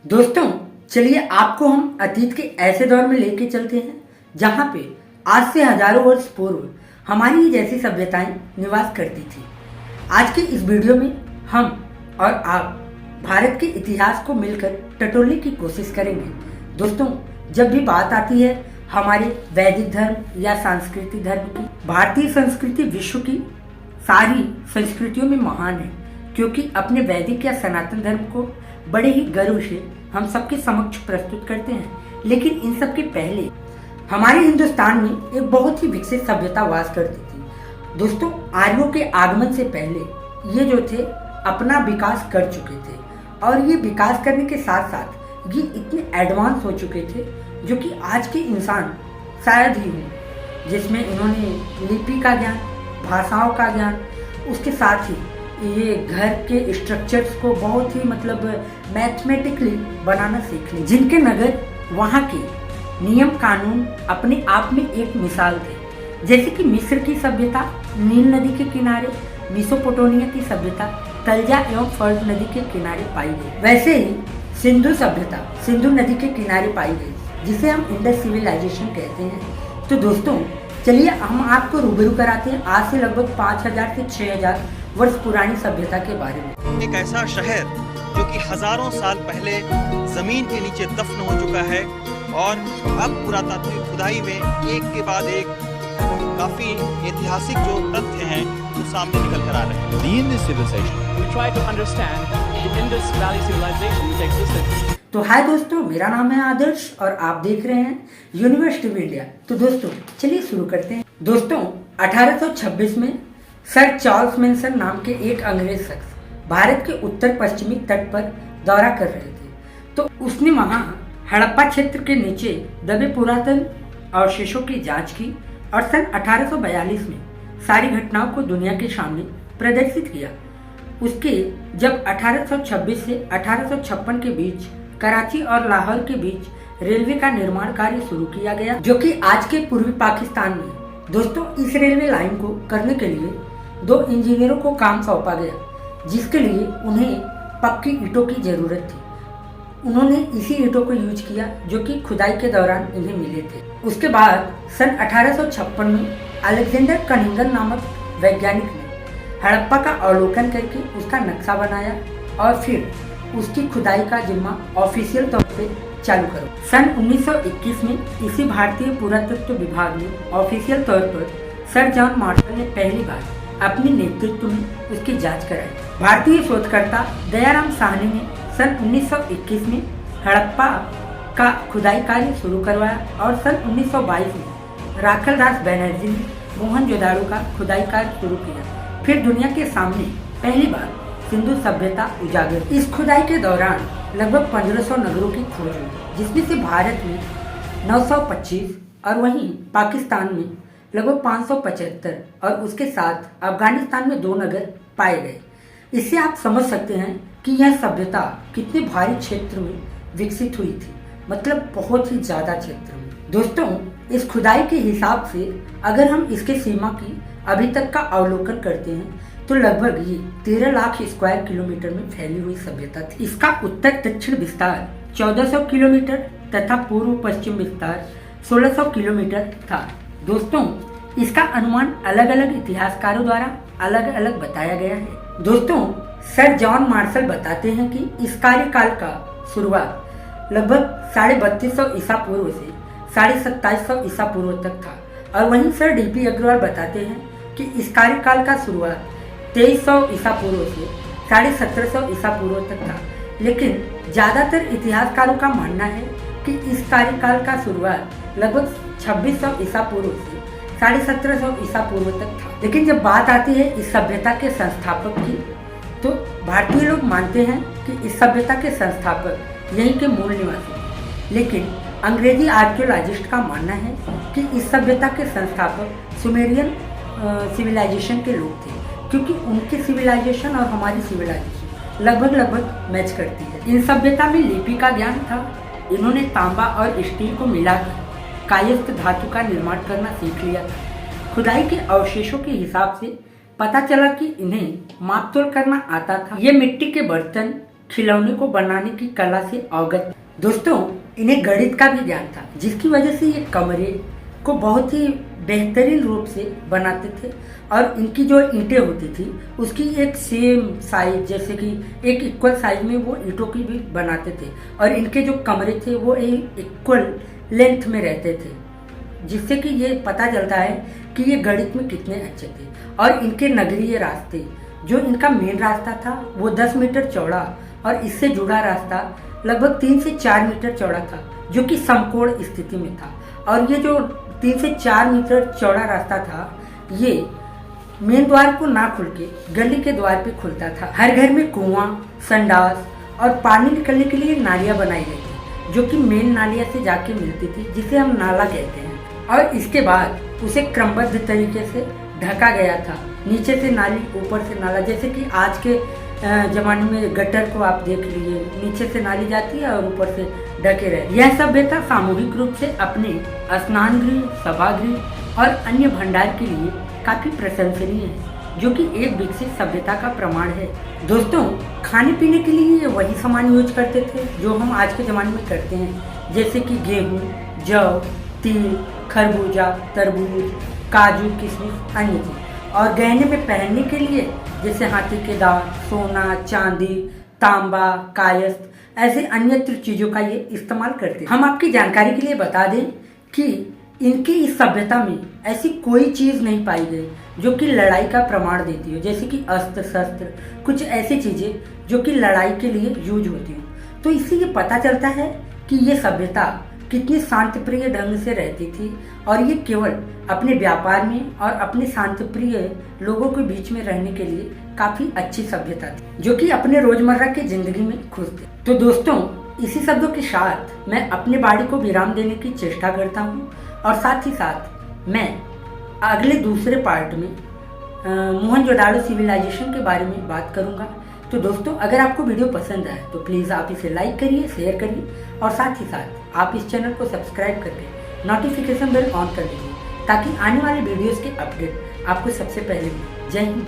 दोस्तों, चलिए आपको हम अतीत के ऐसे दौर में लेके चलते हैं जहाँ पे आज से हजारों वर्ष पूर्व हमारी ही जैसी सभ्यताएं निवास करती थी। आज के इस वीडियो में हम और आप भारत के इतिहास को मिलकर टटोलने की कोशिश करेंगे। दोस्तों, जब भी बात आती है हमारे वैदिक धर्म या सांस्कृतिक धर्म की, भारतीय संस्कृति विश्व की सारी संस्कृतियों में महान है, क्योंकि अपने वैदिक या सनातन धर्म को बड़े ही गर्व से हम सबके समक्ष प्रस्तुत करते हैं। लेकिन इन सब के पहले हमारे हिंदुस्तान में एक बहुत ही विकसित सभ्यता वास करती थी। दोस्तों, आर्यों के आगमन से पहले ये जो थे अपना विकास कर चुके थे, और ये विकास करने के साथ साथ ये इतने एडवांस हो चुके थे जो कि आज के इंसान शायद ही हों, जिसमें इन्होंने लिपि का ज्ञान, भाषाओं का ज्ञान, उसके साथ ही ये घर के स्ट्रक्चर्स को बहुत ही मैथमेटिकली बनाना सीख ली। जिनके नगर वहाँ के नियम कानून अपने आप में एक मिसाल थे। जैसे कि मिस्र की सभ्यता नील नदी के किनारे, मेसोपोटामिया की सभ्यता तलजा एवं फर्ज नदी के किनारे पाई गई। वैसे ही सिंधु सभ्यता सिंधु नदी के किनारे पाई गई, जिसे हम इंडस सिविलाइजेशन कहते हैं। तो दोस्तों, चलिए हम आपको रूबरू कराते हैं आज से लगभग 5000 से 6000 वर्ष पुरानी सभ्यता के बारे में। एक ऐसा शहर जो कि हजारों साल पहले जमीन के नीचे दफन हो चुका है और अब पुरातात्विक खुदाई में एक के बाद एक काफी ऐतिहासिक जो तथ्य हैं वो सामने निकल कर आ रहे हैं। The Indus civilization. We try to understand the Indus Valley civilization which existed. तो हाय दोस्तों, मेरा नाम है आदर्श और आप देख रहे हैं यूनिवर्सिटी ऑफ इंडिया। तो दोस्तों, चलिए शुरू करते हैं। दोस्तों, 1826 में सर चार्ल्स मैनसन नाम के एक अंग्रेज शख्स भारत के उत्तर पश्चिमी तट पर दौरा कर रहे थे। तो उसने वहां हड़प्पा क्षेत्र के नीचे दबे पुरातन अवशेषों की जांच की और सन 1842 में सारी घटनाओं को दुनिया के सामने प्रदर्शित किया। उसके जब 1826 से 1856 के बीच कराची और लाहौर के बीच रेलवे का निर्माण कार्य शुरू किया गया, जो कि आज के पूर्वी पाकिस्तान में। दोस्तों, इस रेलवे लाइन को करने के लिए 2 इंजीनियरों को काम सौंपा गया, जिसके लिए उन्हें पक्की ईंटों की जरूरत थी। उन्होंने इसी ईंटों को यूज किया जो कि खुदाई के दौरान इन्हें मिले थे। उसके बाद सन 1856 में अलेक्जेंडर कनिंगन नामक वैज्ञानिक ने हड़प्पा का अवलोकन करके उसका नक्शा बनाया और फिर उसकी खुदाई का जिम्मा ऑफिशियल तौर पे चालू करो। सन 1921 में इसी भारतीय पुरातत्व विभाग ने ऑफिशियल तौर पर सर जॉन मार्शल ने पहली बार अपने नेतृत्व में उसकी जांच कराई। भारतीय शोधकर्ता दयाराम साहनी ने सन 1921 में हड़प्पा का खुदाई कार्य शुरू करवाया और सन 1922 में राखल दास बनर्जी ने मोहनजोदाड़ो का खुदाई कार्य शुरू किया। फिर दुनिया के सामने पहली बार सिंधु सभ्यता उजागर। इस खुदाई के दौरान लगभग 1500 नगरों की खोज हुई, जिसमें से भारत में 925 और वहीं पाकिस्तान में लगभग 575 और उसके साथ अफगानिस्तान में 2 नगर पाए गए। इससे आप समझ सकते हैं कि यह सभ्यता कितने भारी क्षेत्र में विकसित हुई थी, बहुत ही ज्यादा क्षेत्र में। दोस्तों, इस खुदाई के हिसाब से अगर हम इसके सीमा की अभी तक का अवलोकन करते हैं तो लगभग ये 13 लाख स्क्वायर किलोमीटर में फैली हुई सभ्यता थी। इसका उत्तर दक्षिण विस्तार 1400 किलोमीटर तथा पूर्व पश्चिम विस्तार 1600 किलोमीटर था। दोस्तों, इसका अनुमान अलग अलग इतिहासकारों द्वारा अलग अलग बताया गया है। दोस्तों, सर जॉन मार्शल बताते हैं कि इस कार्यकाल का शुरुआत लगभग 3250 ईसा पूर्व से 2750 ईसा पूर्व तक था, और वहीं सर डीपी अग्रवाल बताते हैं कि इस कार्यकाल का शुरुआत 2300 ईसा पूर्व से 1750 ईसा पूर्व तक था। लेकिन ज्यादातर इतिहासकारों का मानना है कि इस कार्यकाल का शुरुआत लगभग 2600 ईसा पूर्व से 1750 ईसा पूर्व तक था। लेकिन जब बात आती है इस सभ्यता के संस्थापक की, तो भारतीय लोग मानते हैं कि इस सभ्यता के संस्थापक यहीं के मूल निवासी थे। लेकिन अंग्रेजी आर्कियोलॉजिस्ट का मानना है कि इस सभ्यता के संस्थापक सुमेरियन सिविलाइजेशन के लोग थे, क्योंकि उनकी सिविलाइजेशन और हमारी सिविलाइजेशन लगभग मैच करती है। इन सभ्यता में लिपि का ज्ञान था। इन्होंने तांबा और स्टील को मिलाकर कायस्थ धातु का निर्माण करना सीख लिया था। खुदाई के अवशेषों के हिसाब से पता चला कि इन्हें मापतोल करना आता था। ये मिट्टी के बर्तन, खिलौने को बनाने की कला से अवगत। दोस्तों, इन्हें गणित का भी ज्ञान था, जिसकी वजह से ये कमरे को बहुत ही बेहतरीन रूप से बनाते थे और इनकी जो ईंटें होती थी उसकी एक सेम साइज, जैसे कि एक इक्वल साइज में वो ईंटों की भी बनाते थे और इनके जो कमरे थे वो एक इक्वल लेंथ में रहते थे, जिससे कि ये पता चलता है कि ये गणित में कितने अच्छे थे। और इनके नगरीय रास्ते, जो इनका मेन रास्ता था वो 10 मीटर चौड़ा और इससे जुड़ा रास्ता लगभग 3 से 4 मीटर चौड़ा था, जो कि समकोण स्थिति में था। और ये जो 3 से 4 मीटर चौड़ा रास्ता था, ये मेन द्वार को ना खुल के गली के द्वार पे खुलता था। हर घर में कुआं, संडास और पानी निकलने के लिए नालियां बनाई गई थी, जो कि मेन नालियां से जाके मिलती थी, जिसे हम नाला कहते हैं। और इसके बाद उसे क्रमबद्ध तरीके से ढका गया था, नीचे से नाली ऊपर से नाला, जैसे कि आज के जमाने में गटर को आप देख लीजिए, नीचे से नाली जाती है और ऊपर से ढके रहे। यह सभ्यता सामूहिक रूप से अपने स्नान गृह, सभागृह और अन्य भंडार के लिए काफी प्रशंसनीय है, जो कि एक विकसित सभ्यता का प्रमाण है। दोस्तों, खाने पीने के लिए वही सामान यूज करते थे जो हम आज के ज़माने में करते हैं, जैसे कि गेहूँ, जौ, तिल, खरबूजा, तरबूज, काजू, किशमिश, अन्य चीज। और गहने में पहनने के लिए जैसे हाथी के दांत, सोना, चांदी, तांबा, कायस्थ, ऐसे अन्यत्र चीज़ों का ये इस्तेमाल करते हैं। हम आपकी जानकारी के लिए बता दें कि इनकी इस सभ्यता में ऐसी कोई चीज़ नहीं पाई गई जो कि लड़ाई का प्रमाण देती हो, जैसे कि अस्त्र शस्त्र, कुछ ऐसी चीज़ें जो कि लड़ाई के लिए यूज होती हो। तो इससे ये पता चलता है कि ये सभ्यता कितनी शांतिप्रिय ढंग से रहती थी और ये केवल अपने व्यापार में और अपने शांतिप्रिय लोगों के बीच में रहने के लिए काफ़ी अच्छी सभ्यता थी, जो कि अपने रोजमर्रा की जिंदगी में खुश थे। तो दोस्तों, इसी शब्दों के साथ मैं अपने वाणी को विराम देने की चेष्टा करता हूँ और साथ ही साथ मैं अगले दूसरे पार्ट में मोहनजोदाड़ो सिविलाइजेशन के बारे में बात करूँगा। तो दोस्तों, अगर आपको वीडियो पसंद आए तो प्लीज़ आप इसे लाइक करिए, शेयर करिए और साथ ही साथ आप इस चैनल को सब्सक्राइब करके नोटिफिकेशन बेल ऑन कर लीजिए, ताकि आने वाले वीडियोस के अपडेट आपको सबसे पहले मिले। जय हिंद।